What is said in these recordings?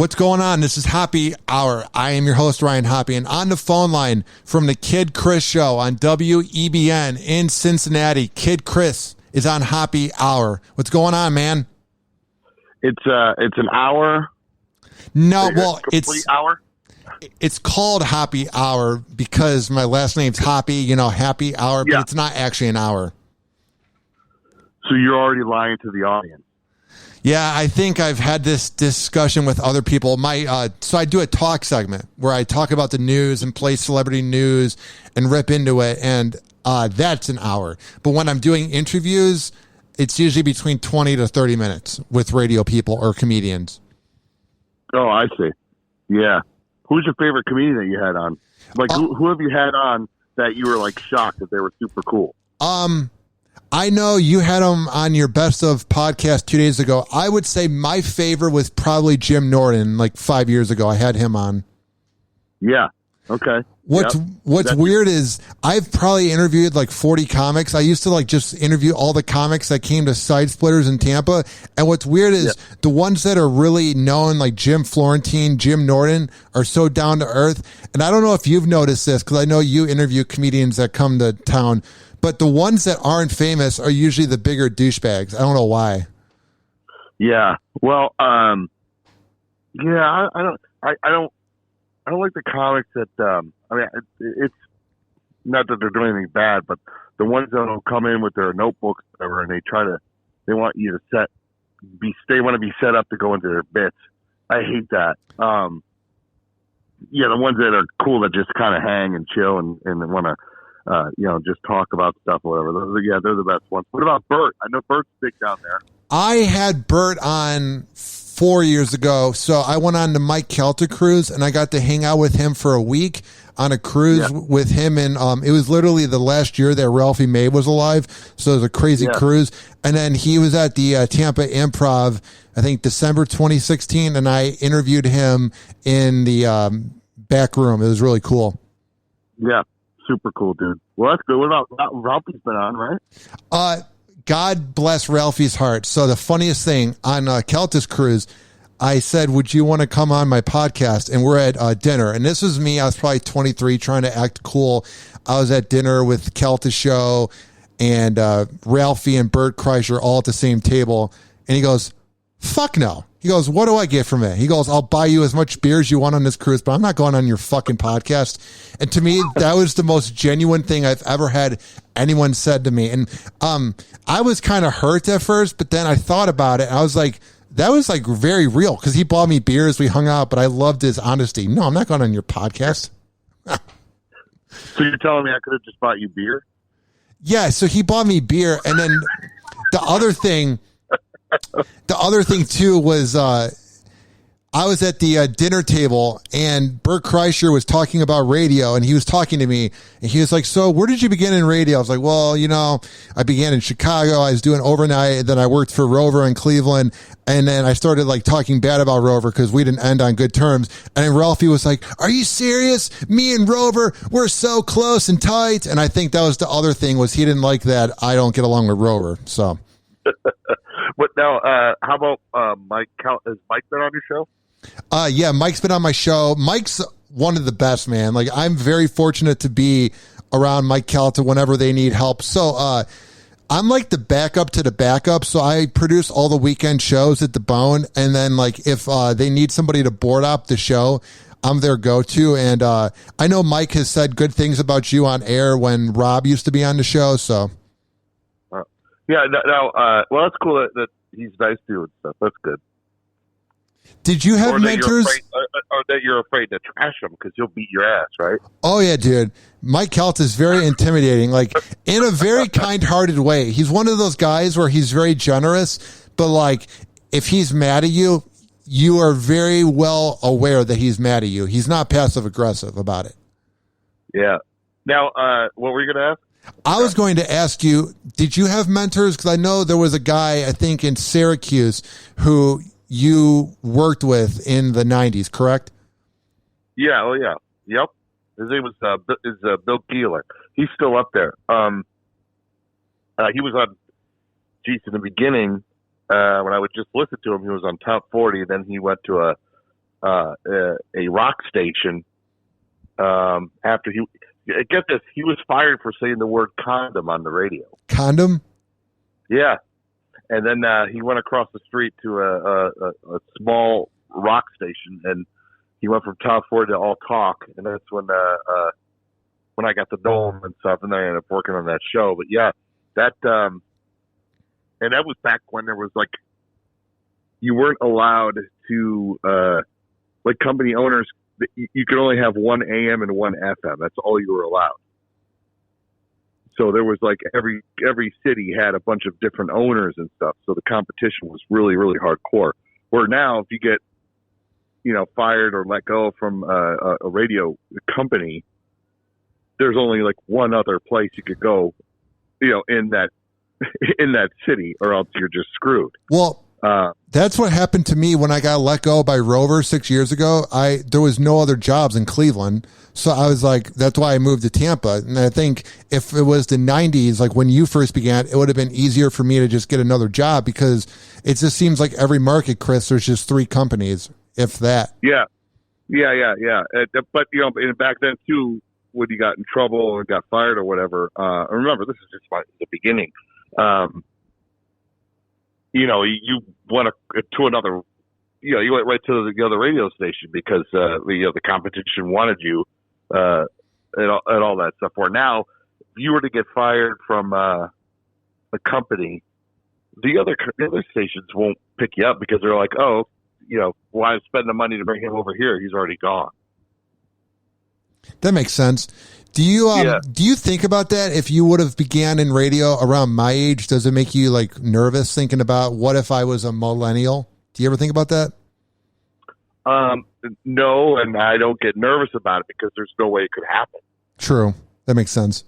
What's going on? This is Hoppe Hour. I am your host, Ryan Hoppe, and on the phone line from the Kid Chris Show on WEBN in Cincinnati, Kid Chris is on Hoppe Hour. What's going on, man? It's an hour. No, well, hour. It's called Hoppe Hour because my last name's Hoppe, Happy Hour, but it's not actually an hour. So you're already lying to the audience. Yeah, I think I've had this discussion with other people. So I do a talk segment where I talk about the news and play celebrity news and rip into it, and that's an hour. But when I'm doing interviews, it's usually between 20 to 30 minutes with radio people or comedians. Oh, I see. Yeah. Who's your favorite comedian that you had on? Like, who have you had on that you were, like, shocked that they were super cool? I know you had him on your Best of podcast 2 days ago. I would say my favorite was probably Jim Norton, like 5 years ago. I had him on. Yeah. Okay. What's weird is I've probably interviewed like 40 comics. I used to like just interview all the comics that came to Side Splitters in Tampa. And what's weird is the ones that are really known, like Jim Florentine, Jim Norton, are so down to earth. And I don't know if you've noticed this because I know you interview comedians that come to town. But the ones that aren't famous are usually the bigger douchebags. I don't know why. Yeah. Well, I don't like the comics that, it's not that they're doing anything bad, but the ones that will come in with their notebooks or whatever, and they want you to they want to be set up to go into their bits. I hate that. The ones that are cool that just kind of hang and chill and want to, just talk about stuff or whatever. They're the best ones. What about Bert? I know Bert's big down there. I had Bert on 4 years ago. So I went on the Mike Calta cruise and I got to hang out with him for a week on a cruise with him. And it was literally the last year that Ralphie May was alive. So it was a crazy cruise. And then he was at the Tampa Improv, I think December 2016. And I interviewed him in the back room. It was really cool. Yeah. Super cool, dude. Well, that's good. What about Ralphie's been on, right? God bless Ralphie's heart. So the funniest thing on Keltis cruise, I said, would you want to come on my podcast? And we're at dinner. And this was me. I was probably 23 trying to act cool. I was at dinner with Keltis show and Ralphie and Bert Kreischer all at the same table. And he goes, fuck no. He goes, what do I get from it? He goes, I'll buy you as much beer as you want on this cruise, but I'm not going on your fucking podcast. And to me, that was the most genuine thing I've ever had anyone said to me. And I was kind of hurt at first, but then I thought about it. And I was like, that was like very real because he bought me beers. We hung out, but I loved his honesty. No, I'm not going on your podcast. So you're telling me I could have just bought you beer? Yeah. So he bought me beer. And then the other thing too was I was at the dinner table and Bert Kreischer was talking about radio and he was talking to me and he was like, so where did you begin in radio? I was like, well, I began in Chicago. I was doing overnight. Then I worked for Rover in Cleveland. And then I started like talking bad about Rover because we didn't end on good terms. And then Ralphie was like, are you serious? Me and Rover, we're so close and tight. And I think that was the other thing was he didn't like that I don't get along with Rover. So. What now? How about Mike? Has Mike been on your show? Yeah, Mike's been on my show. Mike's one of the best, man. Like I'm very fortunate to be around Mike Calta whenever they need help. So I'm like the backup to the backup. So I produce all the weekend shows at the Bone, and then like if they need somebody to board up the show, I'm their go-to. And I know Mike has said good things about you on air when Rob used to be on the show. So. Yeah, well, that's cool that he's nice to you and stuff. That's good. Did you have mentors? Or that you're afraid to trash him because he'll beat your ass, right? Oh, yeah, dude. Mike Calta is very intimidating, like in a very kind-hearted way. He's one of those guys where he's very generous, but like if he's mad at you, you are very well aware that he's mad at you. He's not passive-aggressive about it. Yeah. Now, what were you going to ask? I was going to ask you, did you have mentors? Because I know there was a guy, I think, in Syracuse who you worked with in the 90s, correct? Yeah, oh yeah. Yep. His name was Bill Keeler. He's still up there. He was on, in the beginning, when I would just listen to him, he was on Top 40. Then he went to a rock station after get this, he was fired for saying the word condom on the radio. Condom? Yeah. And then he went across the street to a small rock station, and he went from Tom Ford to All Talk, and that's when I got the Dome and stuff, and then I ended up working on that show. But yeah, that and that was back when there was like you weren't allowed to like company owners. You could only have one AM and one FM. That's all you were allowed. So there was like every city had a bunch of different owners and stuff. So the competition was really, really hardcore. Where now, if you get, fired or let go from a radio company, there's only like one other place you could go, in that city, or else you're just screwed. Well, that's what happened to me when I got let go by Rover 6 years ago. There was no other jobs in Cleveland. So I was like, that's why I moved to Tampa. And I think if it was the 90s, like when you first began, it would have been easier for me to just get another job, because it just seems like every market, Chris, there's just 3 companies, if that. Yeah. But, back then too, when you got in trouble or got fired or whatever, remember, this is just the beginning. You went to another, you went right to the other radio station because, the competition wanted you, and all that stuff. Where now, if you were to get fired from, a company, the other stations won't pick you up because they're like, oh, why spend the money to bring him over here? He's already gone. That makes sense. Do you think about that? If you would have began in radio around my age, does it make you like nervous thinking about what if I was a millennial? Do you ever think about that? No, and I don't get nervous about it because there's no way it could happen. True. That makes sense.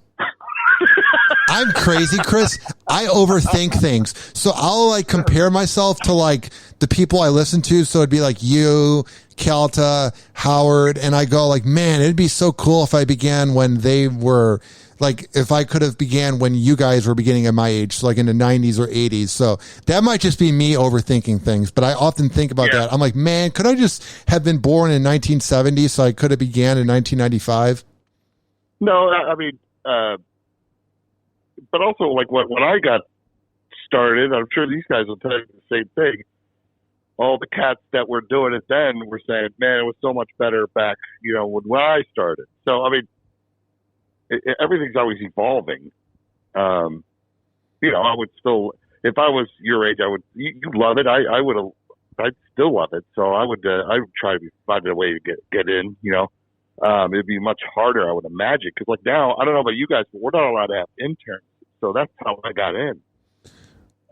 I'm crazy, Chris. I overthink things. So I'll like compare myself to like the people I listen to. So it'd be like you, Kelta, Howard, and I go like, man, it'd be so cool if I began when they were like, if I could have began when you guys were beginning at my age, so like in the 90s or 80s. So that might just be me overthinking things, but I often think about that. I'm like, man, could I just have been born in 1970 so I could have began in 1995? No, I mean, but also like when I got started, I'm sure these guys will tell you the same thing. All the cats that were doing it then were saying, man, it was so much better back, when I started. So, I mean, everything's always evolving. I would still, if I was your age, you'd love it. I'd still love it. So I would try to find a way to get in, it'd be much harder, I would imagine. Cause like now, I don't know about you guys, but we're not allowed to have interns. So that's how I got in.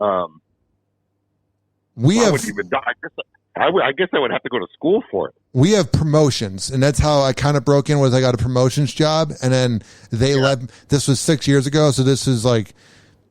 I guess I would have to go to school for it. We have promotions, and that's how I kind of broke in. Was I got a promotions job, and then they this was 6 years ago, so this is like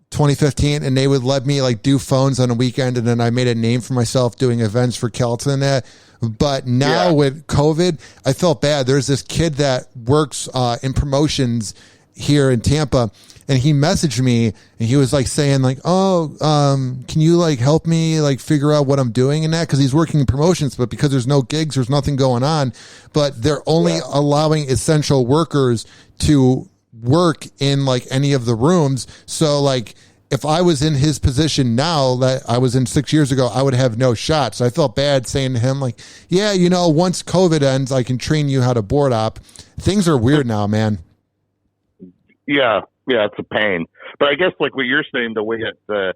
2015, and they would let me like do phones on a weekend, and then I made a name for myself doing events for Kelton and that. But now with COVID, I felt bad. There's this kid that works in promotions here in Tampa, and he messaged me, and he was like saying like, can you like help me like figure out what I'm doing and that? Cause he's working in promotions, but because there's no gigs, there's nothing going on, but they're only allowing essential workers to work in like any of the rooms. So like, if I was in his position now that I was in 6 years ago, I would have no shot. So I felt bad saying to him like, yeah, once COVID ends, I can train you how to board op. Things are weird now, man. Yeah, it's a pain. But I guess like what you're saying, the way that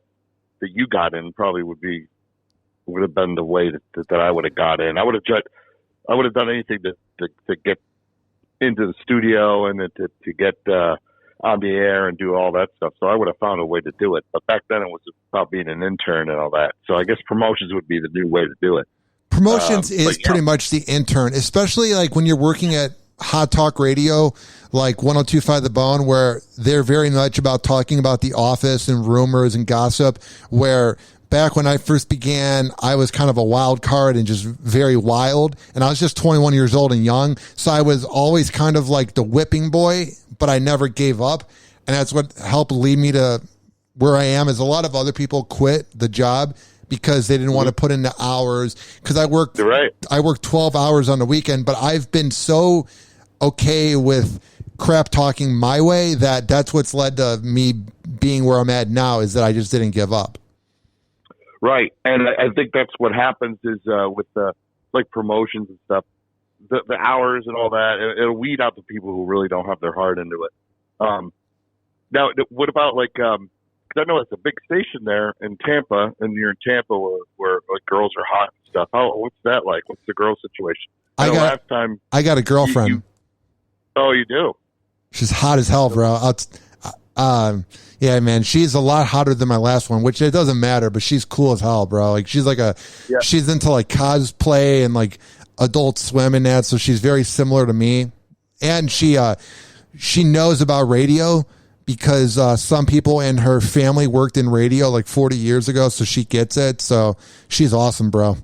you got in probably would have been the way that I would have got in. I would have done anything to get into the studio and to get on the air and do all that stuff. So I would have found a way to do it. But back then it was about being an intern and all that. So I guess promotions would be the new way to do it. Promotions is pretty much the intern, especially like when you're working at Hot Talk Radio, like 102.5 The Bone, where they're very much about talking about the office and rumors and gossip, where back when I first began, I was kind of a wild card and just very wild. And I was just 21 years old and young. So I was always kind of like the whipping boy, but I never gave up. And that's what helped lead me to where I am. Is a lot of other people quit the job because they didn't want to put in the hours. Because I worked 12 hours on the weekend, but I've been so okay with crap talking my way that's what's led to me being where I'm at now, is that I just didn't give up. Right. And I think that's what happens is with the like promotions and stuff, the hours and all that, it'll weed out the people who really don't have their heart into it. Now, what about like, cause I know it's a big station there in Tampa, and you're in Tampa where like girls are hot and stuff. What's that like? What's the girl situation? I got a girlfriend. Oh, you do? She's hot as hell, bro. Yeah, man, she's a lot hotter than my last one, which it doesn't matter, but she's cool as hell, bro. Like she's like she's into like cosplay and like Adult Swim and that, so she's very similar to me. And she knows about radio because some people in her family worked in radio like 40 years ago, so she gets it. So she's awesome, bro.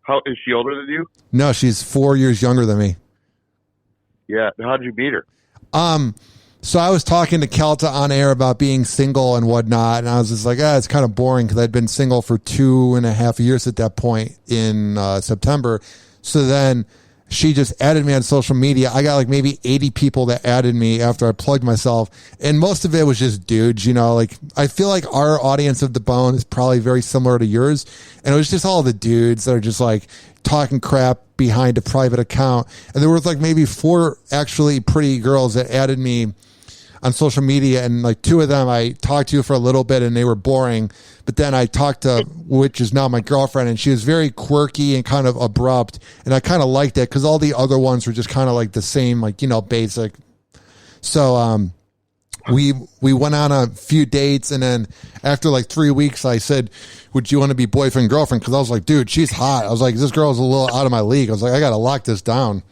How is she older than you? No, she's 4 years younger than me. Yeah, how'd you meet her? So I was talking to Kelta on air about being single and whatnot, and I was just like, it's kind of boring because I'd been single for 2.5 years at that point in September. So then she just added me on social media. I got like maybe 80 people that added me after I plugged myself, and most of it was just dudes, you know, like I feel like our audience of The Bone is probably very similar to yours, and it was just all the dudes that are just like talking crap behind a private account. And there was like maybe 4 actually pretty girls that added me on social media, and like 2 of them I talked to for a little bit and they were boring, but then I talked to, which is now my girlfriend, and she was very quirky and kind of abrupt, and I kind of liked it because all the other ones were just kind of like the same, like, you know, basic. So we went on a few dates, and then after like 3 weeks I said, would you want to be boyfriend girlfriend? Because I was like, dude, she's hot. I was like, this girl's a little out of my league. I was like, I gotta lock this down.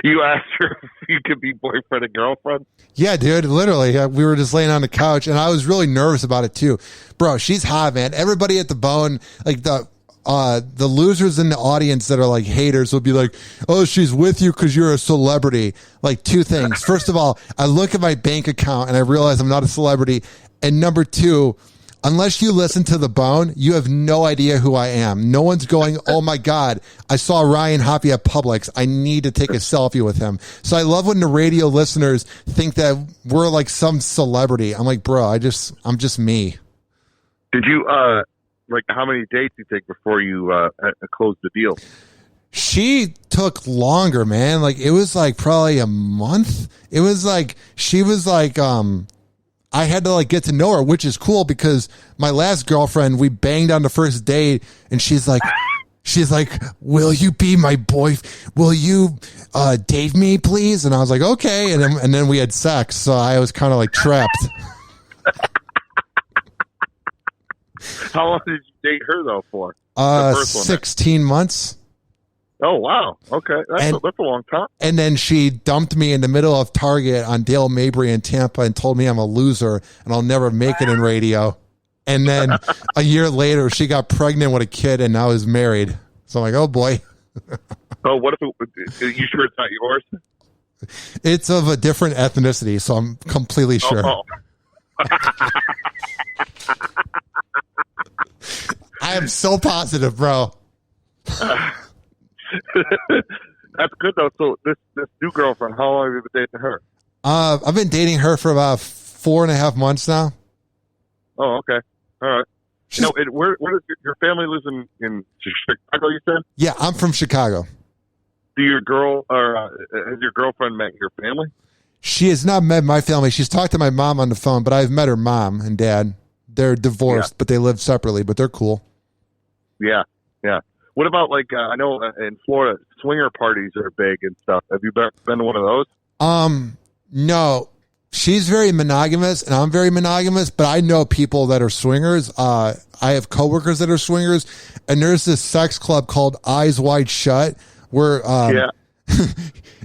You asked her if you could be boyfriend and girlfriend? Yeah, dude, literally. We were just laying on the couch, and I was really nervous about it too. Bro, she's hot, man. Everybody at The Bone, like the losers in the audience that are like haters will be like, oh, she's with you because you're a celebrity. Like 2 things. First of all, I look at my bank account and I realize I'm not a celebrity. And number 2, unless you listen to The Bone, you have no idea who I am. No one's going, oh my God, I saw Ryan Hoppe at Publix. I need to take a selfie with him. So I love when the radio listeners think that we're like some celebrity. I'm like, bro, I'm just me. Did you, like how many dates you take before you closed the deal? She took longer, man. Like it was like probably a month. It was like, she was like, I had to like get to know her, which is cool because my last girlfriend, we banged on the first date, and she's like, will you be my boy? Will you date me, please? And I was like, okay. And then we had sex. So I was kind of like trapped. How long did you date her though for? 16 months. Oh, wow. Okay. That's a long time. And then she dumped me in the middle of Target on Dale Mabry in Tampa and told me I'm a loser and I'll never make it in radio. And then a year later, she got pregnant with a kid and now is married. So I'm like, oh, boy. Oh, what if you sure it's not yours? It's of a different ethnicity, so I'm completely sure. Oh. I am so positive, bro. That's good though. So this new girlfriend, how long have you been dating her? I've been dating her for about 4.5 months now. Oh, okay, all right. Where does your family lives in Chicago? You said? Yeah, I'm from Chicago. Has your girlfriend met your family? She has not met my family. She's talked to my mom on the phone, but I've met her mom and dad. They're divorced, but they live separately, but they're cool. Yeah. What about like I know in Florida, swinger parties are big and stuff. Have you been to one of those? No. She's very monogamous and I'm very monogamous, but I know people that are swingers. I have coworkers that are swingers, and there's this sex club called Eyes Wide Shut where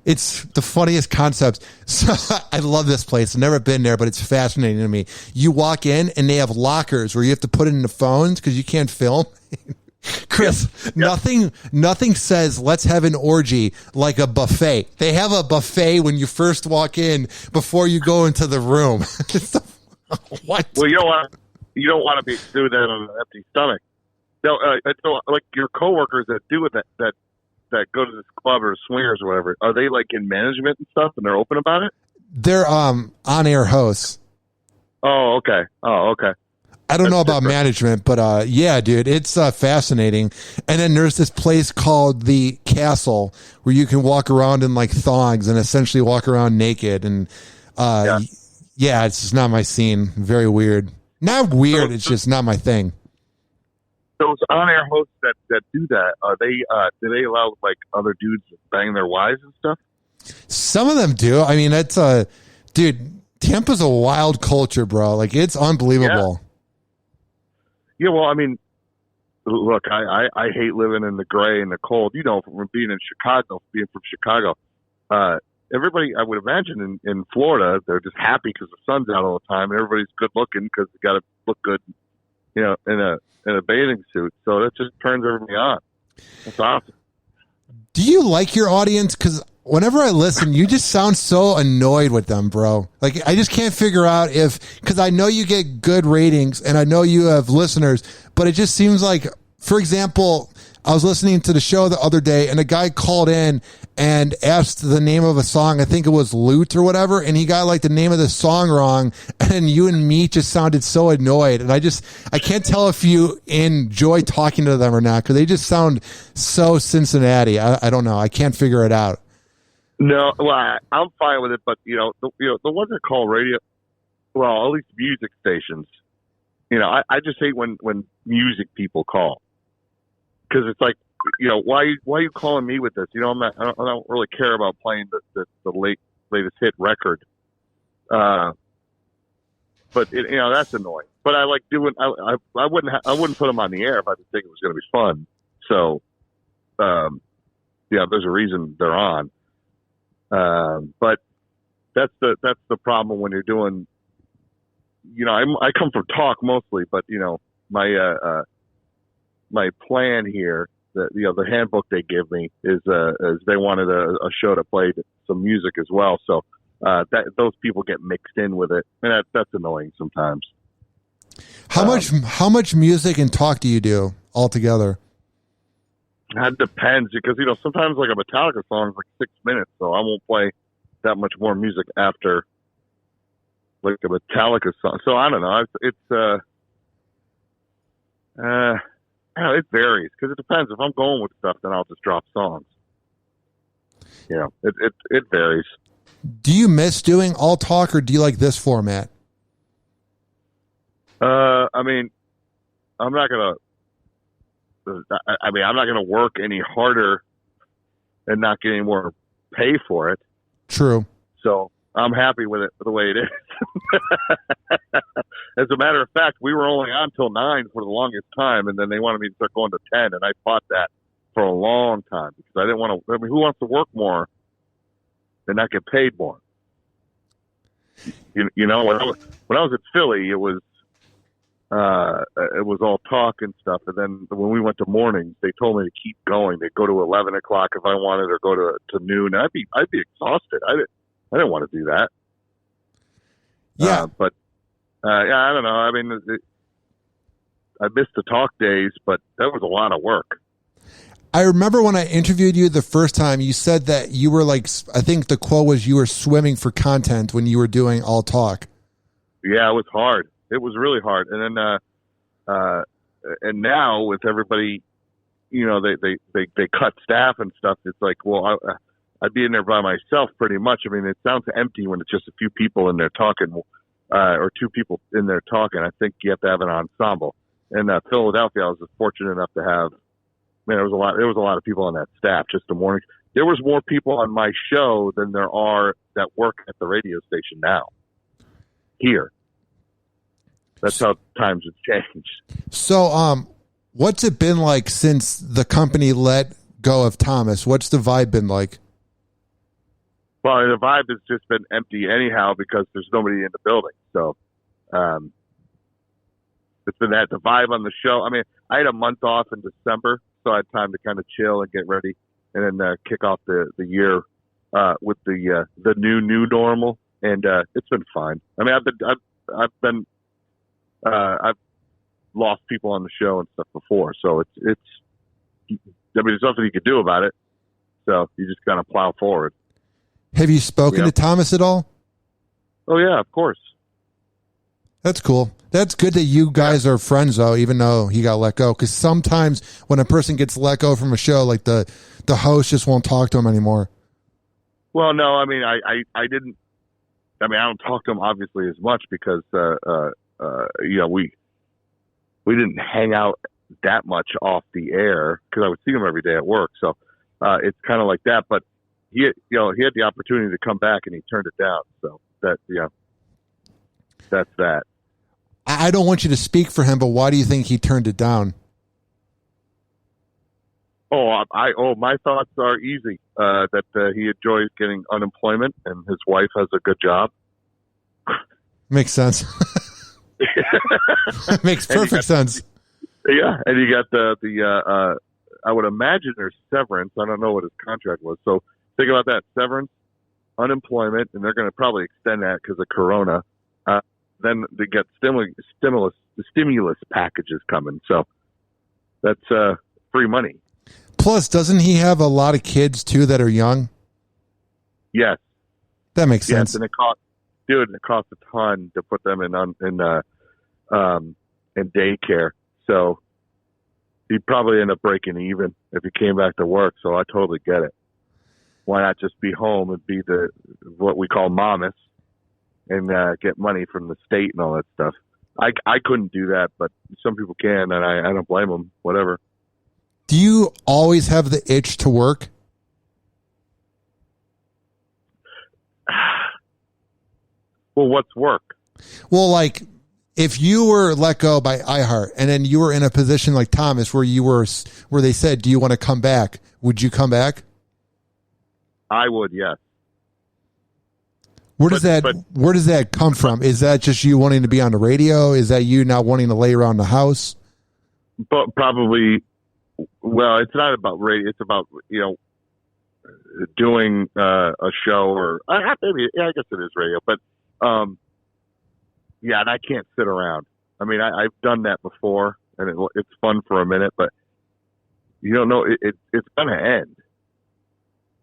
it's the funniest concept. So I love this place. I've never been there, but it's fascinating to me. You walk in and they have lockers where you have to put in the phones because you can't film. Chris, nothing says let's have an orgy like a buffet. They have a buffet when you first walk in before you go into the room. What? Well, you know what? you don't want to be doing that on an empty stomach. No, so like your coworkers that do it, that go to this club or swingers or whatever, are they like in management and stuff, and they're open about it? They're on-air hosts. Oh, okay. I don't That's know about different. management, but yeah, dude, it's fascinating. And then there's this place called the Castle where you can walk around in like thongs and essentially walk around naked. And yeah, it's just not my scene. Very weird. Not weird. It's just not my thing. Those on-air hosts that do that, are they? Do they allow like other dudes to bang their wives and stuff? Some of them do. I mean, that's dude. Tampa's a wild culture, bro. Like it's unbelievable. Yeah, well, I mean, look, I hate living in the gray and the cold. You know, from being in Chicago, being from Chicago. Everybody, I would imagine, in Florida, they're just happy because the sun's out all the time, and everybody's good looking because they got to look good, you know, in a bathing suit. So that just turns everybody on. That's awesome. Do you like your audience? Because whenever I listen, you just sound so annoyed with them, bro. Like, I just can't figure out because I know you get good ratings and I know you have listeners, but it just seems like, for example, I was listening to the show the other day and a guy called in and asked the name of a song. I think it was Loot or whatever. And he got like the name of the song wrong. And you and me just sounded so annoyed. And I can't tell if you enjoy talking to them or not, because they just sound so Cincinnati. I don't know. I can't figure it out. No, well, I'm fine with it, but the ones that call radio, well, at least music stations. I just hate when music people call, because it's like, why are you calling me with this? I don't really care about playing the latest hit record, but that's annoying. But I like doing. I wouldn't put them on the air if I didn't think it was going to be fun. So, there's a reason they're on. But that's the problem when you're doing, I come from talk mostly, but my plan here, the handbook they give me is they wanted a show to play some music as well. So, those people get mixed in with it, and that's annoying sometimes. How much music and talk do you do altogether? That depends, because sometimes like a Metallica song is like 6 minutes, so I won't play that much more music after like a Metallica song. So I don't know. It varies, because it depends. If I'm going with stuff, then I'll just drop songs. It varies. Do you miss doing all talk, or do you like this format? I mean, I'm not gonna work any harder and not get any more pay for it. True. So I'm happy with it the way it is. As a matter of fact, we were only on till 9 for the longest time, and then they wanted me to start going to 10, and I fought that for a long time, because I didn't want to. I mean, who wants to work more and not get paid more? When I was at Philly, it was all talk and stuff, and then when we went to mornings, they told me to keep going. They'd go to 11 o'clock if I wanted, or go to noon. I'd be exhausted. I didn't want to do that. Yeah, but I don't know. I mean, I missed the talk days, but that was a lot of work. I remember when I interviewed you the first time, you said that you were like, I think the quote was, you were swimming for content when you were doing all talk. Yeah, it was hard. It was really hard. And then, and now with everybody, they cut staff and stuff. It's like, well, I'd be in there by myself pretty much. I mean, it sounds empty when it's just a few people in there talking, or two people in there talking. I think you have to have an ensemble. In Philadelphia, I was fortunate enough to have. There was a lot of people on that staff. Just the morning, there was more people on my show than there are that work at the radio station now. Here, that's how times have changed. So, what's it been like since the company let go of Thomas? What's the vibe been like? Well, the vibe has just been empty anyhow, because there's nobody in the building. So, it's been the vibe on the show. I mean, I had a month off in December, so I had time to kind of chill and get ready, and then kick off the year with the new normal. And it's been fine. I mean, I've been I've lost people on the show and stuff before, so it's. I mean, there's nothing you could do about it. So you just kind of plow forward. Have you spoken to Thomas at all? Oh yeah, of course. That's cool. That's good that you guys are friends, though, even though he got let go. Because sometimes when a person gets let go from a show, like the host just won't talk to him anymore. Well, no, I mean, I didn't. I mean, I don't talk to him obviously as much because we didn't hang out that much off the air because I would see him every day at work. So it's kind of like that. But he had the opportunity to come back and he turned it down. So that's that. I don't want you to speak for him, but why do you think he turned it down? My thoughts are easy. That he enjoys getting unemployment and his wife has a good job. Makes sense. Makes perfect sense. Yeah, and you got the I would imagine there's severance. I don't know what his contract was. So think about that: severance, unemployment, and they're going to probably extend that because of Corona. Then they get stimulus packages coming. So that's free money. Plus, doesn't he have a lot of kids too that are young? Yes, that makes sense. And it costs a ton to put them in daycare. So he'd probably end up breaking even if he came back to work. So I totally get it. Why not just be home and be what we call mamas and get money from the state and all that stuff? I couldn't do that, but some people can, and I don't blame them. Whatever. Do you always have the itch to work? Well, what's work? Well, like if you were let go by iHeart and then you were in a position like Thomas where they said, do you want to come back? Would you come back? I would, yes. Where does that come from? Is that just you wanting to be on the radio? Is that you not wanting to lay around the house? But probably, well, it's not about radio. It's about, doing a show or maybe, I guess it is radio, but and I can't sit around. I mean, I've done that before and it's fun for a minute, but you don't know, it's going to end.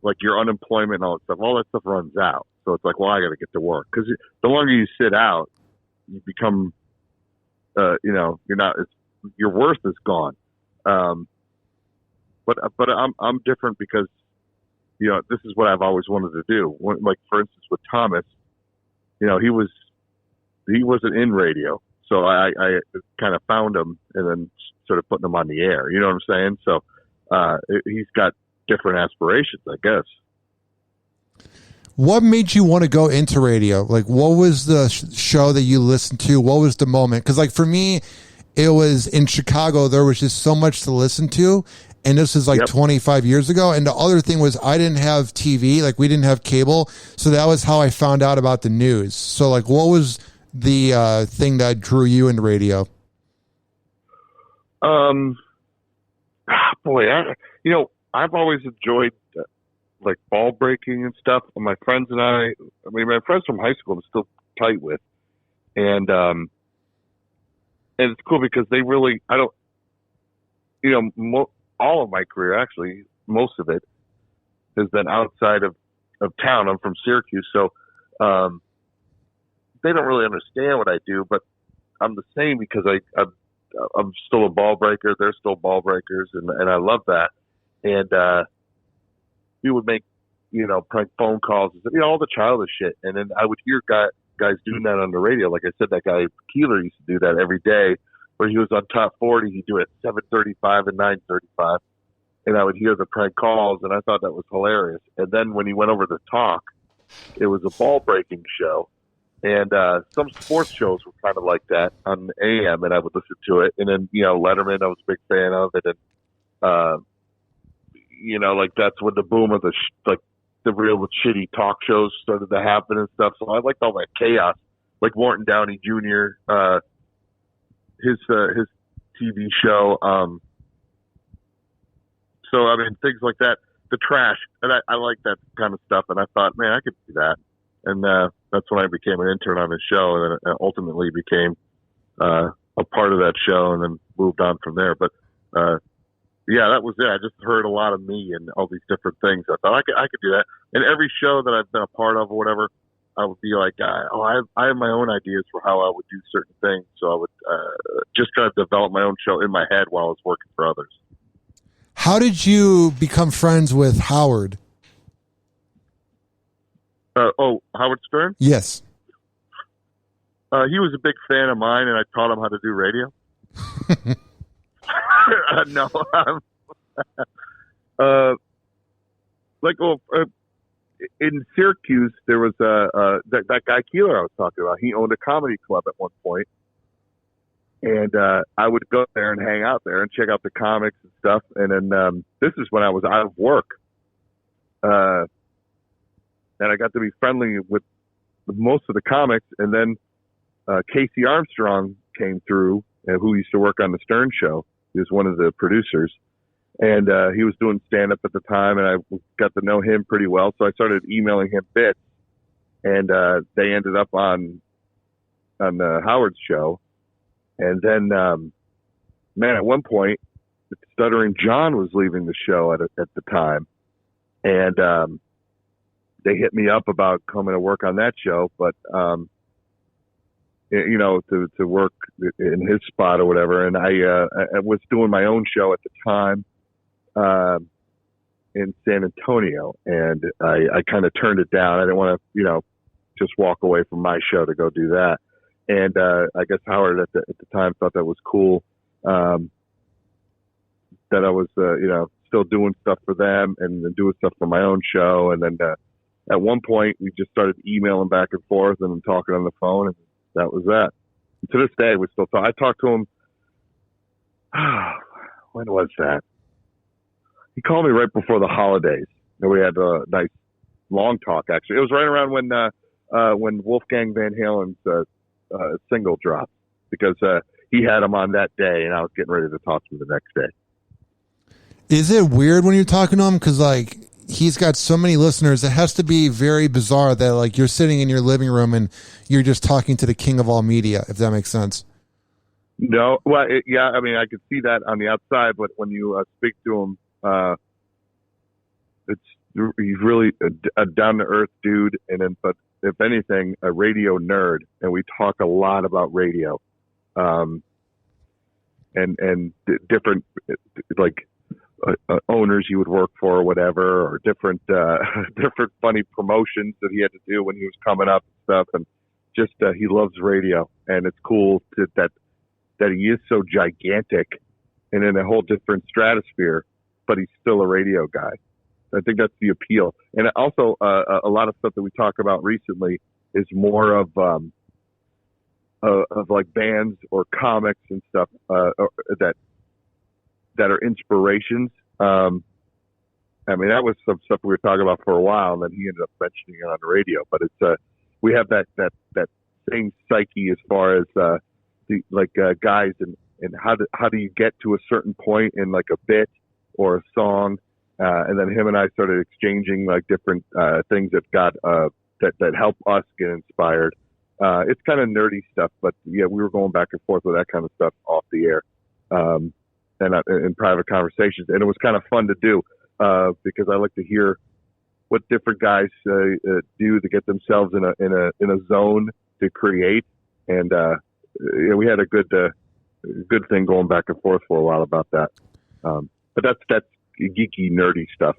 Like your unemployment and all that stuff runs out. So it's like, well, I got to get to work. Because the longer you sit out, you become, your worth is gone. But I'm different because, this is what I've always wanted to do. Like, for instance, with Thomas, he wasn't in radio. So I kind of found him and then started putting him on the air. You know what I'm saying? So he's got different aspirations, I guess. What made you want to go into radio? Like, what was the show that you listened to? What was the moment? Because, like, for me, it was in Chicago. There was just so much to listen to. And this is like 25 years ago. And the other thing was I didn't have TV. Like, we didn't have cable. So that was how I found out about the news. So, like, what was the thing that drew you into radio? I've always enjoyed like ball breaking and stuff. And my friends and my friends from high school I'm still tight with. And it's cool because they really, all of my career, actually, most of it has been outside of town. I'm from Syracuse. So, they don't really understand what I do, but I'm the same because I'm still a ball breaker. They're still ball breakers. And I love that. And, we would make, prank phone calls, all the childish shit. And then I would hear guys doing that on the radio. Like I said, that guy Keeler used to do that every day where he was on Top 40. He'd do it at 7:35 and 9:35. And I would hear the prank calls and I thought that was hilarious. And then when he went over to talk, it was a ball breaking show. And, some sports shows were kind of like that on AM and I would listen to it. And then, Letterman, I was a big fan of it. And, like that's when the boom of the real shitty talk shows started to happen and stuff. So I liked all that chaos, like Morton Downey Jr., his TV show. So I mean, things like that, the trash, and I like that kind of stuff. And I thought, man, I could do that. And that's when I became an intern on his show, and then ultimately became a part of that show, and then moved on from there. But yeah, that was it. I just heard a lot of me and all these different things. I thought I could do that. And every show that I've been a part of or whatever, I would be like, I have my own ideas for how I would do certain things. So I would just kind of develop my own show in my head while I was working for others. How did you become friends with Howard? Howard Stern? Yes. He was a big fan of mine, and I taught him how to do radio. No. In Syracuse, there was that guy Keeler I was talking about. He owned a comedy club at one point, and I would go there and hang out there and check out the comics and stuff. And then this is when I was out of work, and I got to be friendly with most of the comics. And then Casey Armstrong came through, who used to work on the Stern Show. He was one of the producers. And he was doing stand-up at the time, and I got to know him pretty well. So I started emailing him bits, and they ended up on Howard's show. And then, at one point, Stuttering John was leaving the show at the time, and they hit me up about coming to work on that show, but to work in his spot or whatever. And I was doing my own show at the time. In San Antonio, and I kind of turned it down. I didn't want to, just walk away from my show to go do that. And I guess Howard at the time thought that was cool, that I was, still doing stuff for them and doing stuff for my own show. And then at one point, we just started emailing back and forth and talking on the phone, and that was that. And to this day, we still talk. I talked to him. When was that? He called me right before the holidays, and we had a nice long talk. Actually, it was right around when Wolfgang Van Halen's single dropped, because he had him on that day, and I was getting ready to talk to him the next day. Is it weird when you're talking to him? Because he's got so many listeners. It has to be very bizarre that you're sitting in your living room and you're just talking to the king of all media, if that makes sense. No, well, yeah. I mean, I could see that on the outside, but when you speak to him. He's really a down to earth dude, but if anything, a radio nerd, and we talk a lot about radio, and different owners he would work for or whatever, or different funny promotions that he had to do when he was coming up and stuff, and just he loves radio, and it's cool that he is so gigantic and in a whole different stratosphere, but he's still a radio guy. I think that's the appeal. And also, a lot of stuff that we talk about recently is more of bands or comics and stuff that are inspirations. I mean, that was some stuff we were talking about for a while, and then he ended up mentioning it on the radio. But it's we have that same psyche as far as guys and how do you get to a certain point in a bit or a song, and then him and I started exchanging different things that got that help us get inspired. It's kind of nerdy stuff, but yeah, we were going back and forth with that kind of stuff off the air, and in private conversations, and it was kind of fun to do because I like to hear what different guys do to get themselves in a zone to create, and we had a good thing going back and forth for a while about that. But that's geeky, nerdy stuff.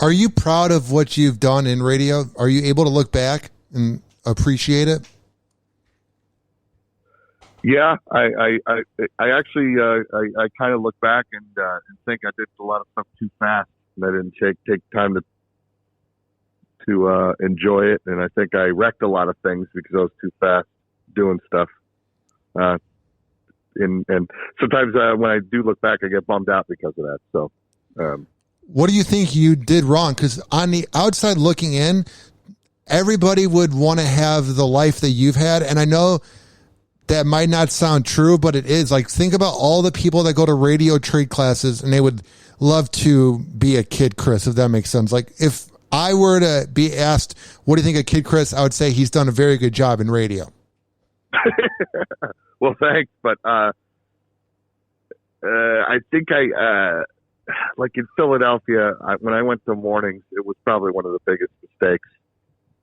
Are you proud of what you've done in radio? Are you able to look back and appreciate it? Yeah, I actually I kind of look back and think I did a lot of stuff too fast, and I didn't take time to enjoy it, and I think I wrecked a lot of things because I was too fast doing stuff. And sometimes when I do look back, I get bummed out because of that. So, what do you think you did wrong? Because on the outside looking in, everybody would want to have the life that you've had. And I know that might not sound true, but it is. Think about all the people that go to radio trade classes and they would love to be a Kid Chris, if that makes sense. If I were to be asked, what do you think of Kid Chris? I would say he's done a very good job in radio. Well, thanks, but I think like in Philadelphia, when I went to mornings, it was probably one of the biggest mistakes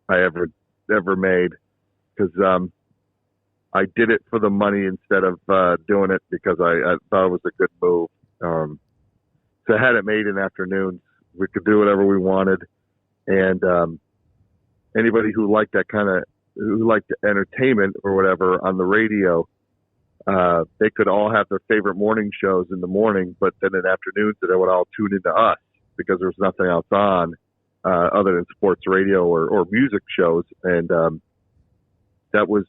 I ever made, because I did it for the money instead of doing it because I thought it was a good move. So I had it made in afternoons. We could do whatever we wanted, and anybody who liked that who liked entertainment or whatever on the radio, they could all have their favorite morning shows in the morning, but then in afternoons they would all tune into us because there was nothing else on other than sports radio or music shows, and that was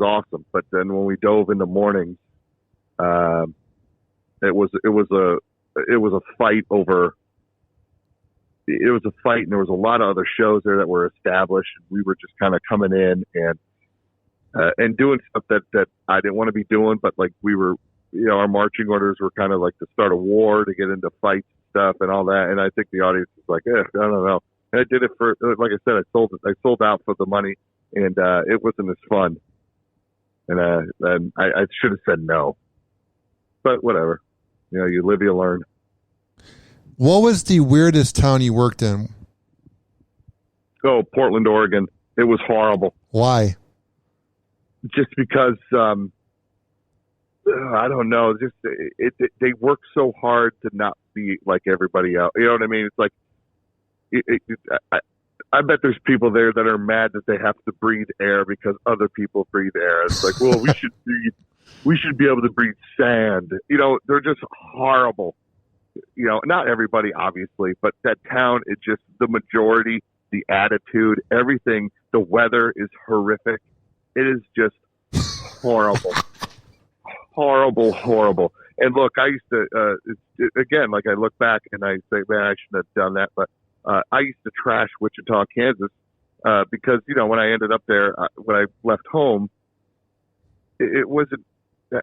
awesome. But then when we dove into mornings, it was a fight over. It was a fight, and there was a lot of other shows there that were established, and we were just kind of coming in and doing stuff that I didn't want to be doing, but like we were, our marching orders were kind of like to start a war, to get into fights and stuff and all that. And I think the audience was like, I don't know. And I did it for, like I said, I sold out for the money, and it wasn't as fun. And I should have said no, but whatever. You live, you learn. What was the weirdest town you worked in? Oh, Portland, Oregon. It was horrible. Why? Just because, I don't know. Just they work so hard to not be like everybody else. You know what I mean? It's like, I bet there's people there that are mad that they have to breathe air because other people breathe air. It's like, well, we should be able to breathe sand. They're just horrible. Not everybody, obviously, but that town, it's just the majority, the attitude, everything. The weather is horrific. It is just horrible. Horrible. And look, I used to, again, like I look back and I say, man, I shouldn't have done that. But I used to trash Wichita, Kansas, because, when I ended up there, when I left home, it wasn't,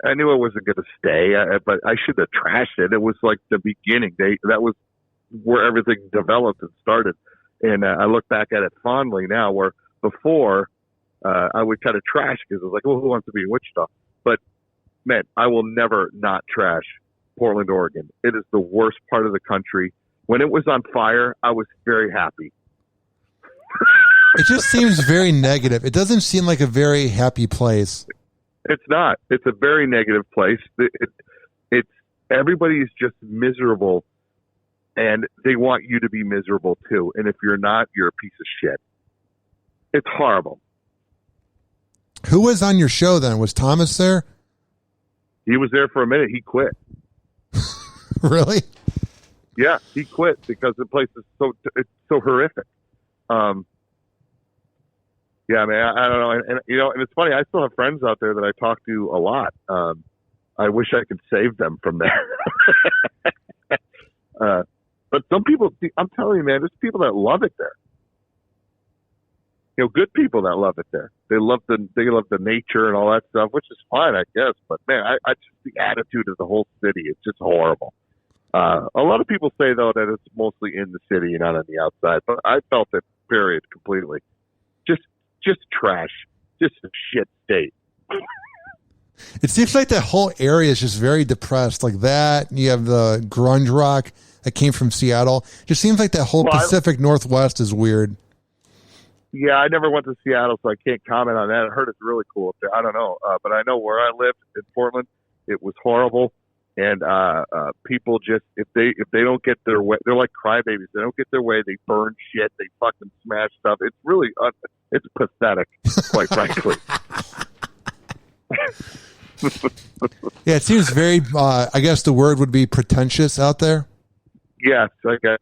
I knew I wasn't going to stay, but I should have trashed it. It was like the beginning. That was where everything developed and started. And I look back at it fondly now, where before I would kind of trash because I was like, well, who wants to be in Wichita? But, man, I will never not trash Portland, Oregon. It is the worst part of the country. When it was on fire, I was very happy. It just seems very negative. It doesn't seem like a very happy place. It's not. It's a very negative place. It's everybody is just miserable, and they want you to be miserable too. And if you're not, you're a piece of shit. It's horrible. Who was on your show then? Was Thomas there? He was there for a minute. He quit. Really? Yeah, he quit because the place is so horrific. Yeah, man, I don't know. And it's funny, I still have friends out there that I talk to a lot. I wish I could save them from there. But some people, I'm telling you, man, there's people that love it there. Good people that love it there. They love the nature and all that stuff, which is fine, I guess. But man, I just, the attitude of the whole city, it's just horrible. A lot of people say though that it's mostly in the city and not on the outside, but I felt it, period, completely. Just trash, just a shit state. It seems like that whole area is just very depressed, like that. You have the grunge rock that came from Seattle. It just seems like that whole Pacific Northwest is weird. Yeah, I never went to Seattle, so I can't comment on that. I heard it's really cool up there. I don't know, but I know where I lived in Portland, it was horrible. And people just, if they don't get their way, they're like crybabies. They don't get their way, they burn shit, they fucking smash stuff. It's really, it's pathetic, quite frankly. Yeah, it seems very, I guess the word would be pretentious out there. Yes, I guess.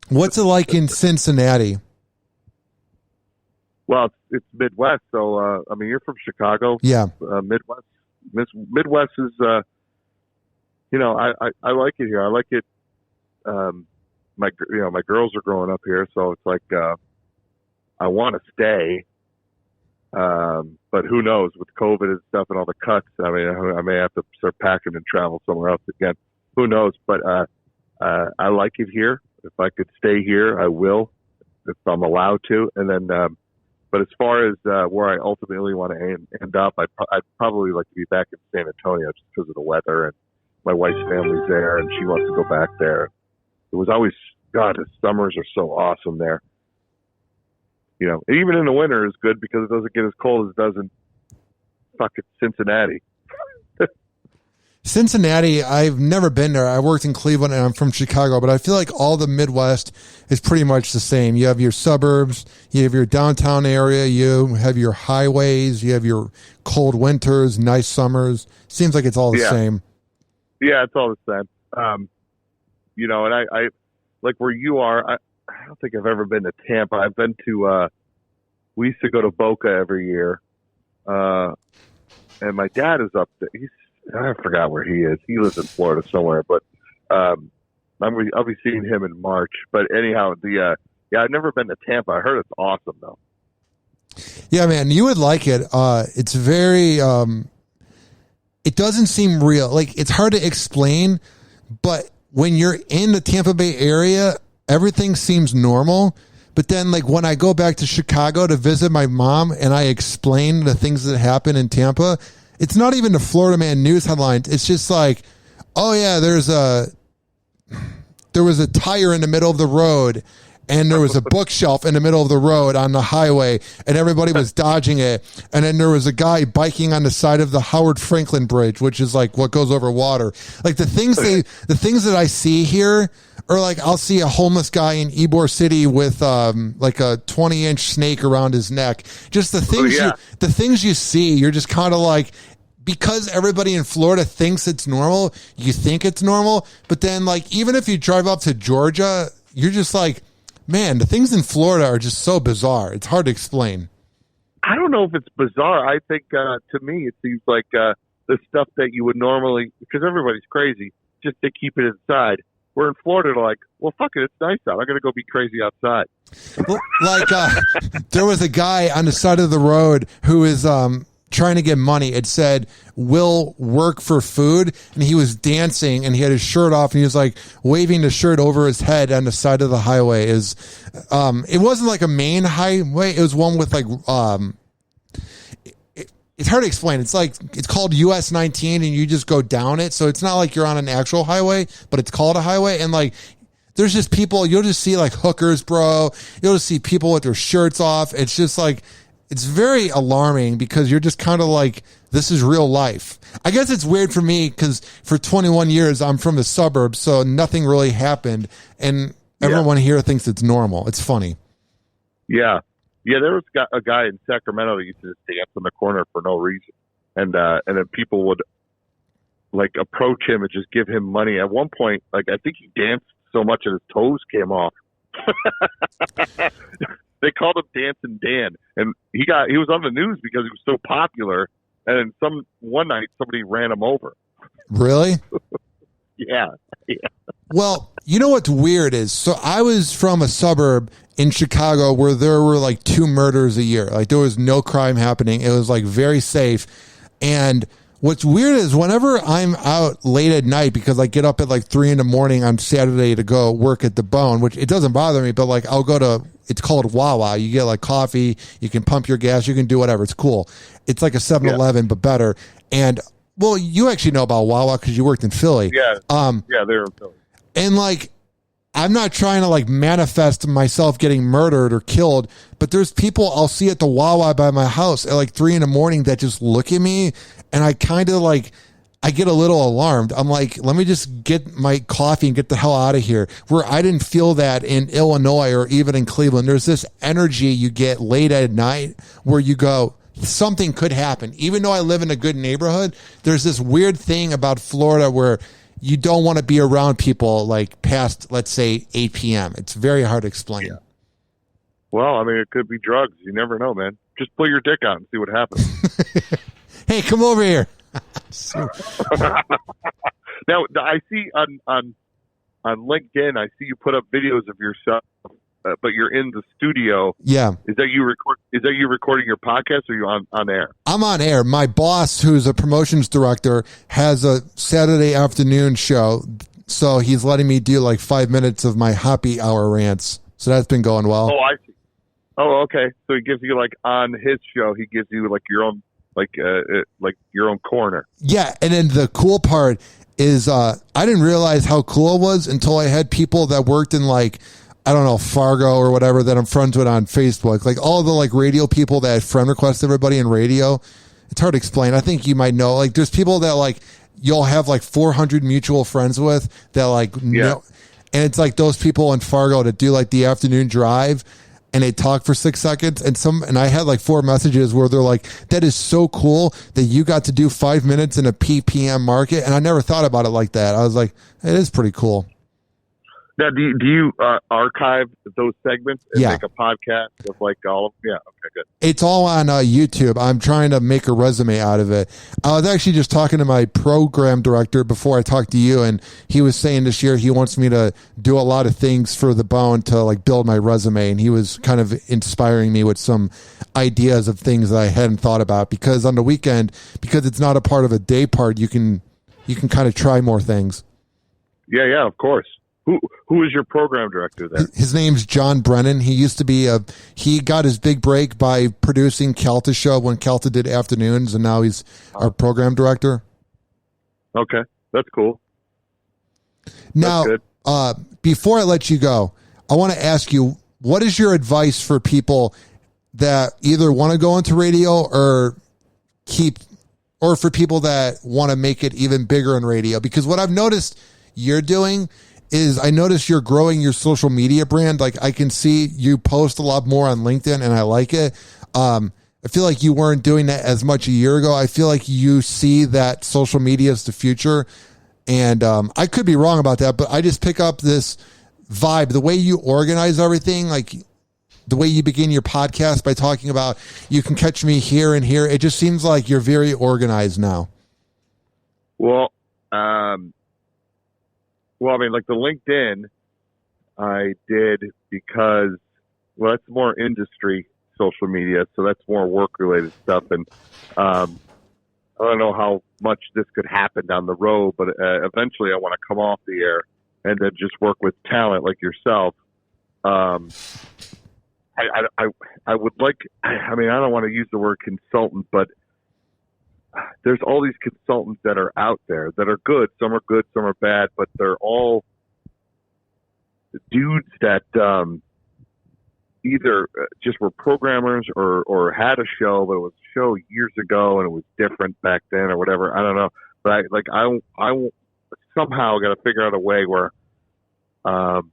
What's it like in Cincinnati? Well, it's Midwest, so, I mean, you're from Chicago. Yeah. Midwest. Midwest is, I like it here. I like it. My girls are growing up here, so it's like, I want to stay. But who knows with COVID and stuff and all the cuts, I mean, I may have to start packing and travel somewhere else again. Who knows? But, I like it here. If I could stay here, I will, if I'm allowed to. And then, But as far as where I ultimately want to end up, I'd probably like to be back in San Antonio just because of the weather, and my wife's family's there, and she wants to go back there. It was always, God, the summers are so awesome there. You know, even in the winter is good because it doesn't get as cold as it does in fucking Cincinnati. Cincinnati, I've never been there. I worked in Cleveland and I'm from Chicago, but I feel like all the Midwest is pretty much the same. You have your suburbs, you have your downtown area, you have your highways, you have your cold winters, nice summers. Seems like it's all the same. Yeah, it's all the same. You know, and I like where you are, I don't think I've ever been to Tampa. I've been to, we used to go to Boca every year. And my dad is up there. I forgot where he is. He lives in Florida somewhere, but I'll be seeing him in March. But anyhow, I've never been to Tampa. I heard it's awesome though. Yeah, man, you would like it. It's very, it doesn't seem real. Like, it's hard to explain, but when you're in the Tampa Bay area, everything seems normal. But then, like, when I go back to Chicago to visit my mom and I explain the things that happen in Tampa, it's not even the Florida Man news headlines. It's just like, oh yeah, there was a tire in the middle of the road and there was a bookshelf in the middle of the road on the highway and everybody was dodging it. And then there was a guy biking on the side of the Howard Franklin Bridge, which is like what goes over water. Like the things that I see here are like, I'll see a homeless guy in Ybor City with like a 20-inch snake around his neck. Just the things you see, you're just kind of like, because everybody in Florida thinks it's normal, you think it's normal. But then, like, even if you drive up to Georgia, you're just like, man, the things in Florida are just so bizarre. It's hard to explain. I don't know if it's bizarre. I think, to me, it seems like the stuff that you would normally, because everybody's crazy, just to keep it inside. We're in Florida, they're like, well, fuck it, it's nice out. I'm going to go be crazy outside. Well, like, there was a guy on the side of the road who is trying to get money. It said, "Will work for food," and he was dancing, and he had his shirt off, and he was like waving the shirt over his head on the side of the highway. It wasn't like a main highway. It was one with like it's hard to explain. It's like, it's called US 19 and you just go down it. So it's not like you're on an actual highway, but it's called a highway. And like, there's just people, you'll just see like hookers, bro. You'll just see people with their shirts off. It's just like, it's very alarming because you're just kind of like, this is real life. I guess it's weird for me because for 21 years, I'm from the suburbs. So nothing really happened. And everyone here thinks it's normal. It's funny. Yeah. Yeah, there was a guy in Sacramento that used to just dance on the corner for no reason, and then people would like approach him and just give him money. At one point, like I think he danced so much that his toes came off. They called him Dancing Dan, and he was on the news because he was so popular. And then one night somebody ran him over. Really? Yeah. Well, you know what's weird is, so I was from a suburb in Chicago where there were like 2 murders a year. Like there was no crime happening. It was like very safe. And what's weird is whenever I'm out late at night, because I get up at like 3 a.m. on Saturday to go work at the Bone, which it doesn't bother me, but like I'll go to, it's called Wawa. You get like coffee, you can pump your gas, you can do whatever. It's cool. It's like a 7-Eleven, but better. And well, you actually know about Wawa because you worked in Philly. Yeah. They're in Philly. And like, I'm not trying to like manifest myself getting murdered or killed, but there's people I'll see at the Wawa by my house at like 3 a.m. that just look at me, and I kind of like, I get a little alarmed. I'm like, let me just get my coffee and get the hell out of here. Where I didn't feel that in Illinois or even in Cleveland. There's this energy you get late at night where you go, something could happen. Even though I live in a good neighborhood, there's this weird thing about Florida where you don't want to be around people like past, let's say, 8 p.m. It's very hard to explain. Yeah. Well, I mean, it could be drugs. You never know, man. Just pull your dick out and see what happens. Hey, come over here. Now, I see on LinkedIn, I see you put up videos of yourself, but you're in the studio. Yeah. Is that you recording your podcast, or are you on air? I'm on air. My boss, who's a promotions director, has a Saturday afternoon show. So he's letting me do like 5 minutes of my Hoppe Hour rants. So that's been going well. Oh, I see. Oh, okay. So he gives you like on his show, he gives you like your own like your own corner. Yeah, and then the cool part is I didn't realize how cool it was until I had people that worked in like, I don't know, Fargo or whatever that I'm friends with on Facebook. Like all the like radio people that friend request everybody in radio. It's hard to explain. I think you might know. Like there's people that like you'll have like 400 mutual friends with that like know, and it's like those people in Fargo that do like the afternoon drive and they talk for 6 seconds and I had like 4 messages where they're like, that is so cool that you got to do 5 minutes in a PPM market. And I never thought about it like that. I was like, it is pretty cool. Now, do you archive those segments and make a podcast of like all of them? Yeah, okay, good. It's all on YouTube. I'm trying to make a resume out of it. I was actually just talking to my program director before I talked to you, and he was saying this year he wants me to do a lot of things for the Bone to like build my resume, and he was kind of inspiring me with some ideas of things that I hadn't thought about, because on the weekend, because it's not a part of a day part, you can kind of try more things. Yeah, of course. Who is your program director there? His name's John Brennan. He used to be he got his big break by producing Calta's show when Calta did afternoons, and now he's our program director. Okay, that's cool. Now, before I let you go, I want to ask you, what is your advice for people that either want to go into radio or for people that want to make it even bigger in radio? Because what I've noticed you're doing is I notice you're growing your social media brand. Like I can see you post a lot more on LinkedIn and I like it. I feel like you weren't doing that as much a year ago. I feel like you see that social media is the future. And I could be wrong about that, but I just pick up this vibe, the way you organize everything, like the way you begin your podcast by talking about, you can catch me here and here. It just seems like you're very organized now. Well, I mean, like the LinkedIn I did because, well, that's more industry social media, so that's more work-related stuff. And I don't know how much this could happen down the road, but eventually I want to come off the air and then just work with talent like yourself. I would like, I mean, I don't want to use the word consultant, but there's all these consultants that are out there that are good. Some are good, some are bad, but they're all dudes that either just were programmers or had a show, but it was a show years ago and it was different back then or whatever. I don't know. But I somehow got to figure out a way where I'm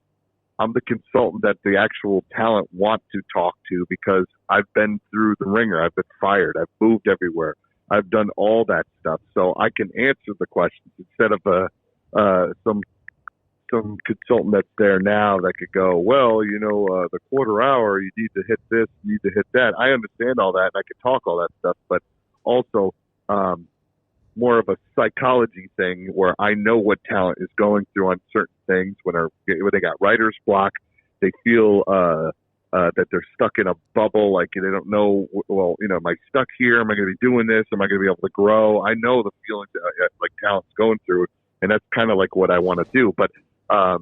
the consultant that the actual talent want to talk to, because I've been through the ringer. I've been fired. I've moved everywhere. I've done all that stuff, so I can answer the questions instead of some consultant that's there now that could go, well, the quarter hour, you need to hit this, you need to hit that. I understand all that, and I can talk all that stuff, but also more of a psychology thing where I know what talent is going through on certain things when they got writer's block, they feel that they're stuck in a bubble, like they don't know, well, am I stuck here? Am I going to be doing this? Am I going to be able to grow? I know the feelings that like talent's going through, and that's kind of like what I want to do. But, a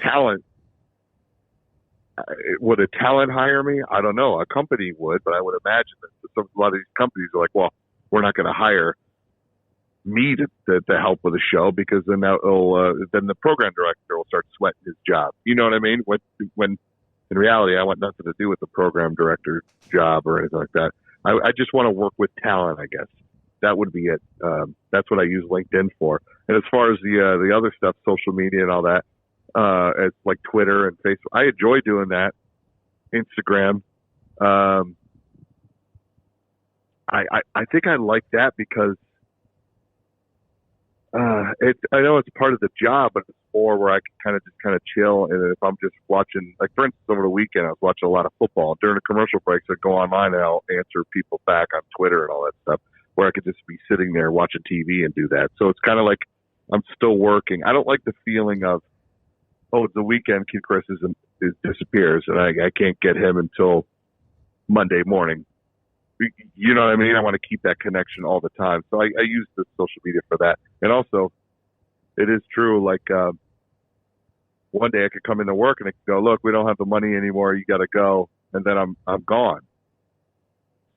talent, would a talent hire me? I don't know. A company would, but I would imagine that a lot of these companies are like, well, we're not going to hire me to help with the show, because then then the program director will start sweating his job. You know what I mean? When in reality, I want nothing to do with the program director job or anything like that. I just want to work with talent, I guess. That would be it. That's what I use LinkedIn for. And as far as the other stuff, social media and all that, it's like Twitter and Facebook. I enjoy doing that. Instagram. I think I like that because I know it's part of the job, but it's more where I can kind of chill. And if I'm just watching, like for instance, over the weekend, I was watching a lot of football. During the commercial breaks, I'd go online and I'll answer people back on Twitter and all that stuff, where I could just be sitting there watching TV and do that. So it's kind of like I'm still working. I don't like the feeling of, oh, it's the weekend, Kid Chris disappears, and I can't get him until Monday morning. You know what I mean? I want to keep that connection all the time. So I use the social media for that. And also, it is true, like one day I could come into work and it could go, look, we don't have the money anymore. You got to go. And then I'm gone.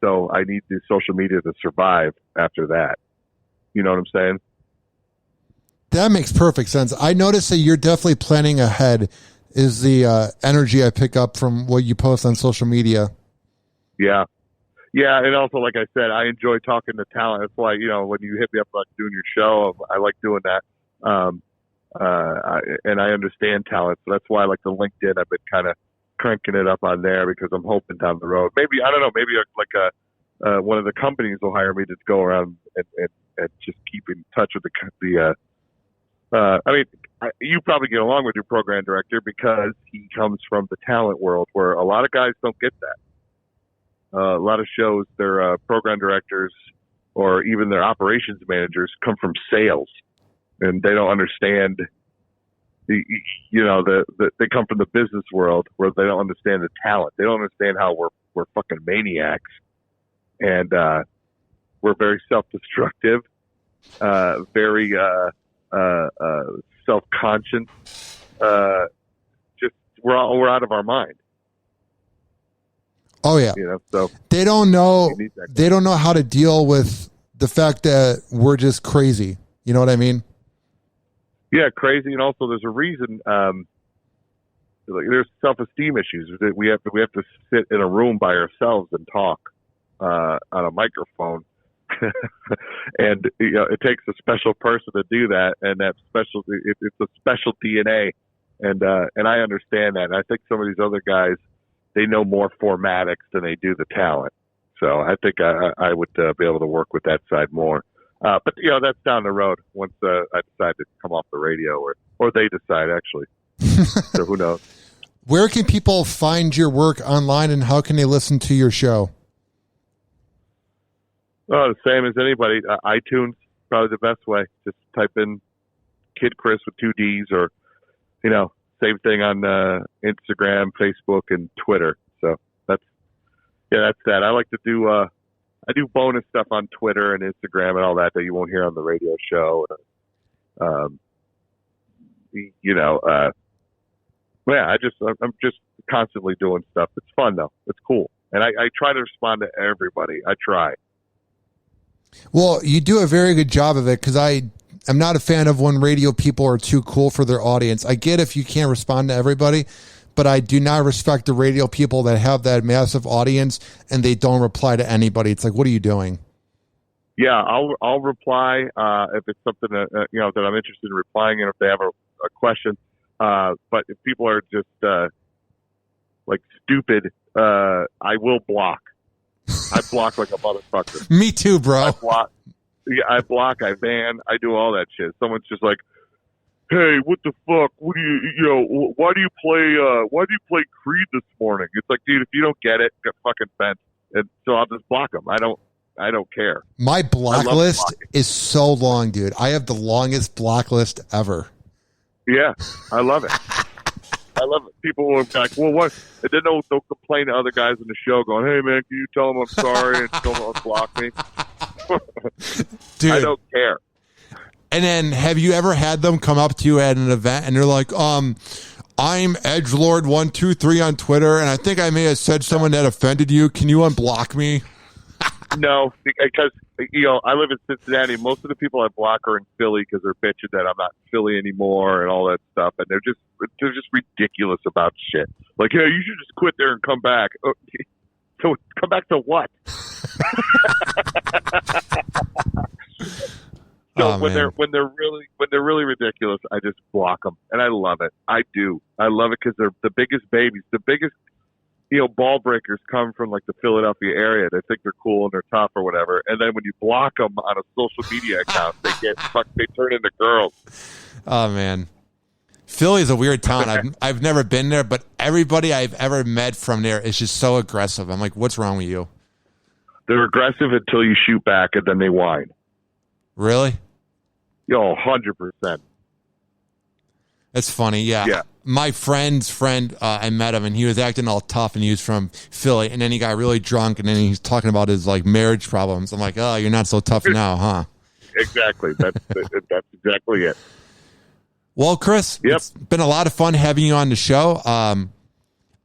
So I need the social media to survive after that. You know what I'm saying? That makes perfect sense. I notice that you're definitely planning ahead is the energy I pick up from what you post on social media. Yeah. Yeah. And also, like I said, I enjoy talking to talent. That's why, when you hit me up about doing your show, I like doing that. And I understand talent. So that's why I like the LinkedIn. I've been kind of cranking it up on there because I'm hoping down the road, maybe, I don't know, maybe one of the companies will hire me to go around and just keep in touch with you probably get along with your program director because he comes from the talent world where a lot of guys don't get that. A lot of shows, their program directors or even their operations managers come from sales, and they don't understand. They come from the business world where they don't understand the talent. They don't understand how we're fucking maniacs, and we're very self-destructive, very self-conscious. Just we're out of our mind. Oh yeah. So they don't know how to deal with the fact that we're just crazy. You know what I mean? Yeah, crazy, and also there's a reason. There's self-esteem issues. We have to sit in a room by ourselves and talk on a microphone, and it takes a special person to do that, and that special it's a special DNA, and I understand that. And I think some of these other guys, they know more formatics than they do the talent. So I think I would be able to work with that side more. But that's down the road once I decide to come off the radio, or they decide actually. So who knows? Where can people find your work online, and how can they listen to your show? Oh, the same as anybody. iTunes, probably the best way. Just type in Kid Chris with 2 Ds, or same thing on Instagram, Facebook, and Twitter. So that's that. I like to do. I do bonus stuff on Twitter and Instagram and all that you won't hear on the radio show. I'm just constantly doing stuff. It's fun though. It's cool. And I try to respond to everybody. I try. Well, you do a very good job of it, because I'm not a fan of when radio people are too cool for their audience. I get if you can't respond to everybody, but I do not respect the radio people that have that massive audience and they don't reply to anybody. It's like, what are you doing? Yeah, I'll reply if it's something that I'm interested in replying, and if they have a question. But if people are just stupid, I will block. I block like a motherfucker. Me too, bro. I block. I ban. I do all that shit. Someone's just like, hey, what the fuck? What do why do you play Creed this morning? It's like, dude, if you don't get it, get fucking bent. And so I'll just block them. I don't care. My block list is so long, dude. I have the longest block list ever. Yeah, I love it. I love it. People will be like, well, what? And then they'll complain to other guys in the show going, hey, man, can you tell them I'm sorry and don't unblock me? Dude. I don't care. And then have you ever had them come up to you at an event and they're like, I'm Edgelord123 on Twitter, and I think I may have said someone that offended you. Can you unblock me? No, because I live in Cincinnati. Most of the people I block are in Philly because they're bitching that I'm not in Philly anymore and all that stuff, and they're just ridiculous about shit. Like, hey, you should just quit there and come back. So come back to what? So when they're really ridiculous, I just block them, and I love it. I do. I love it because they're the biggest babies. The biggest ball breakers come from like the Philadelphia area. They think they're cool and they're tough or whatever, and then when you block them on a social media account, they turn into girls. Oh man, Philly's a weird town. I've never been there, but everybody I've ever met from there is just so aggressive. I'm like, what's wrong with you? They're aggressive until you shoot back, and then they whine. Really? 100%. That's funny. Yeah. My friend's friend, I met him, and he was acting all tough, and he was from Philly, and then he got really drunk, and then he's talking about his marriage problems. I'm like, oh, you're not so tough now, huh? Exactly. That's exactly it. Well, Chris, It's been a lot of fun having you on the show.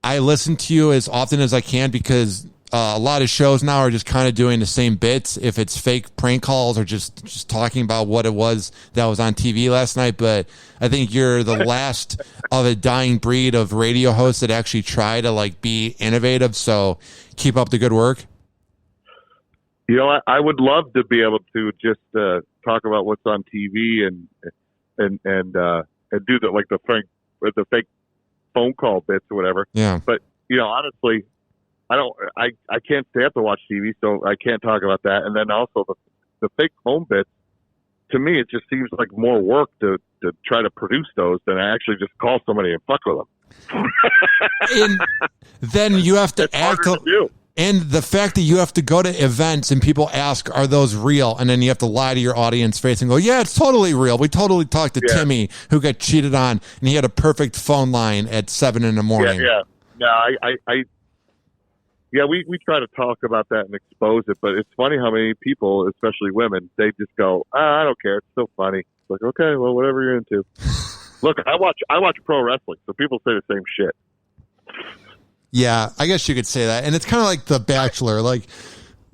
I listen to you as often as I can because a lot of shows now are just kind of doing the same bits. If it's fake prank calls or just talking about what it was that was on TV last night. But I think you're the last of a dying breed of radio hosts that actually try to like be innovative. So keep up the good work. You know, I would love to be able to just talk about what's on TV and do the fake phone call bits or whatever. Yeah. But you know, honestly, I can't stay up to watch TV, so I can't talk about that. And then also the fake phone bits. To me, it just seems like more work to try to produce those than I actually just call somebody and fuck with them. And then you have to act. And the fact that you have to go to events and people ask, are those real? And then you have to lie to your audience face and go, yeah, it's totally real. We totally talked to Timmy who got cheated on and he had a perfect phone line at 7 a.m. Yeah. No, we try to talk about that and expose it, but it's funny how many people, especially women, they just go, I don't care. It's so funny. It's like, okay, well, whatever you're into. Look, I watch pro wrestling, so people say the same shit. Yeah, I guess you could say that. And it's kind of like The Bachelor. Like,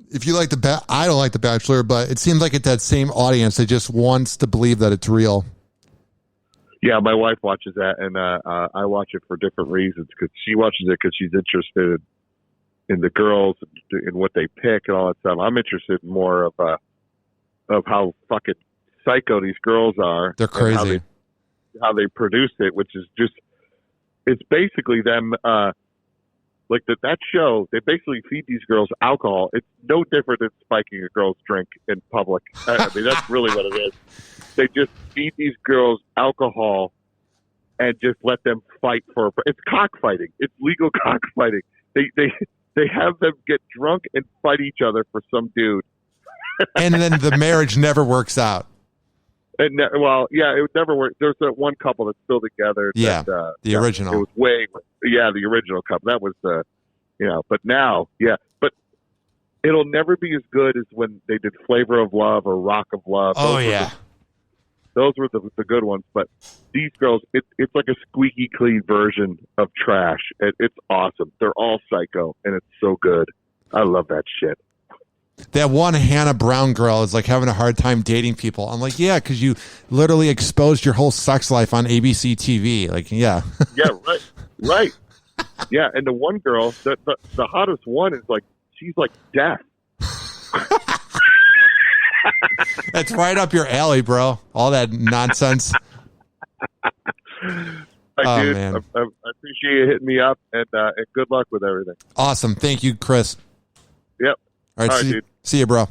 if you like I don't like The Bachelor, but it seems like it's that same audience that just wants to believe that it's real. Yeah, my wife watches that, and I watch it for different reasons. Because she watches it because she's interested in the girls, in what they pick and all that stuff. I'm interested in more of how fucking psycho these girls are. They're crazy. How they produce it, which is just, it's basically them... like that show, they basically feed these girls alcohol. It's no different than spiking a girl's drink in public. I mean, that's really what it is. They just feed these girls alcohol and just let them fight for. It's cockfighting. It's legal cockfighting. They have them get drunk and fight each other for some dude. And then the marriage never works out. It would never work. There's that one couple that's still together. Yeah, the original. It was the original couple. That was but now, but it'll never be as good as when they did Flavor of Love or Rock of Love. Those were the good ones. But these girls, it's like a squeaky clean version of trash. It's awesome. They're all psycho, and it's so good. I love that shit. That one Hannah Brown girl is like having a hard time dating people. I'm like, yeah, because you literally exposed your whole sex life on ABC TV. Like, yeah. Yeah, right. Yeah, and the one girl, the hottest one is like, she's like deaf. That's right up your alley, bro. All that nonsense. Dude, man. I appreciate you hitting me up, and good luck with everything. Awesome. Thank you, Chris. Yep. All right, dude. See you, bro.